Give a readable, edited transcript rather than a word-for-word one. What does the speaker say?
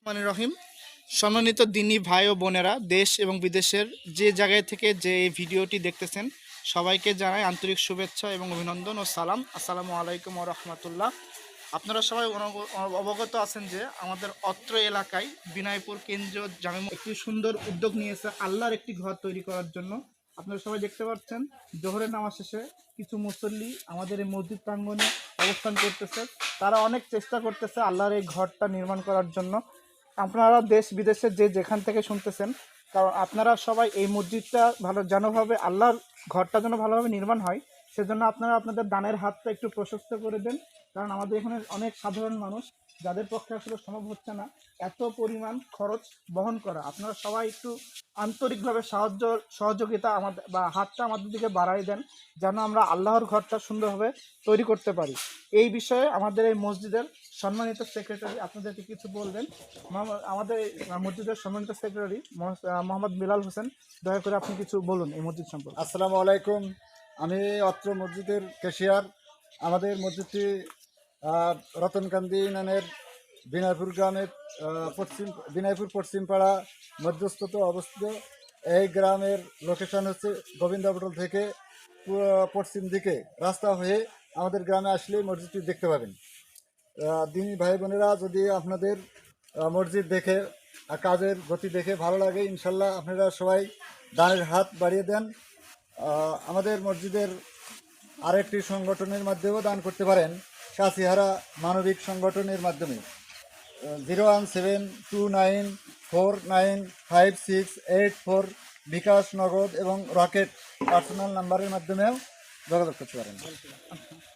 মানে রহিম, সম্মানিত দিনী ভাই ও বোনেরা, দেশ এবং বিদেশের যে জায়গায় থেকে যে এই ভিডিওটি দেখতেছেন, সবাইকে জানাই আন্তরিক শুভেচ্ছা এবং অভিনন্দন ও সালাম। আসসালামু আলাইকুম ওয়া রাহমাতুল্লাহ। আপনারা সবাই অবগত আছেন যে আমাদের অত্র এলাকায় বিনায়পুর কেন্দ্রীয় জামে একটি সুন্দর উদ্যোগ নিয়েছে আল্লাহর একটি ঘর তৈরি করার জন্য। আপনারা সবাই দেখতে পাচ্ছেন, জোহরের নামাজ শেষে কিছু মুসল্লি আমাদের এই মসজিদ প্রাঙ্গণে অবস্থান করতেছে। তারা অনেক চেষ্টা করতেছে আল্লাহর এই ঘরটা নির্মাণ করার জন্য। আপনারা দেশ বিদেশে যে যেখান থেকে শুনতেছেন, কারণ আপনারা সবাই এই মসজিদটা যেনভাবে আল্লাহর ঘরটা যেন ভালোভাবে নির্মাণ হয়, সেজন্য আপনারা আপনাদের দানের হাতটা একটু প্রশস্ত করে দেন। কারণ আমাদের এখানে অনেক সাধারণ মানুষ, যাদের পক্ষে আসলে সম্ভব হচ্ছে না এত পরিমাণ খরচ বহন করা। আপনারা সবাই একটু আন্তরিকভাবে সহযোগিতা আমাদের বা হাতটা আমাদের দিকে বাড়াই দেন, যেন আমরা আল্লাহর ঘরটা সুন্দরভাবে তৈরি করতে পারি। এই বিষয়ে আমাদের এই মসজিদের সম্মানিত সেক্রেটারি আপনাদেরকে কিছু বলবেন। আমাদের মসজিদের সম্মানিত সেক্রেটারি মোহাম্মদ বিলাল হোসেন, দয়া করে আপনি কিছু বলুন এই মসজিদ সম্পর্কে। আসসালামু আলাইকুম। আমি অত্র মসজিদের ক্যাশিয়ার। আমাদের মসজিদটি রতনকান্দি ইউনিয়নের বিনায়পুর গ্রামের বিনায়পুর পশ্চিমপাড়া মধ্যস্থত অবস্থিত। এই গ্রামের লোকেশন হচ্ছে গোবিন্দাপটল থেকে পশ্চিম দিকে রাস্তা হয়ে আমাদের গ্রামে আসলে মসজিদটি দেখতে পাবেন। দিনী ভাই বোনেরা, যদি আপনাদের মসজিদ দেখে কাজের গতি দেখে ভালো লাগে, ইনশাল্লাহ আপনারা সবাই দানের হাত বাড়িয়ে দেন। আমাদের মসজিদের আরেকটি সংগঠনের মাধ্যমেও দান করতে পারেন, কাছিহারা মানবিক সংগঠনের মাধ্যমে 01729495684 বিকাশ, নগদ এবং রকেট পার্সোনাল নাম্বারের মাধ্যমেও যোগাযোগ করতে পারেন।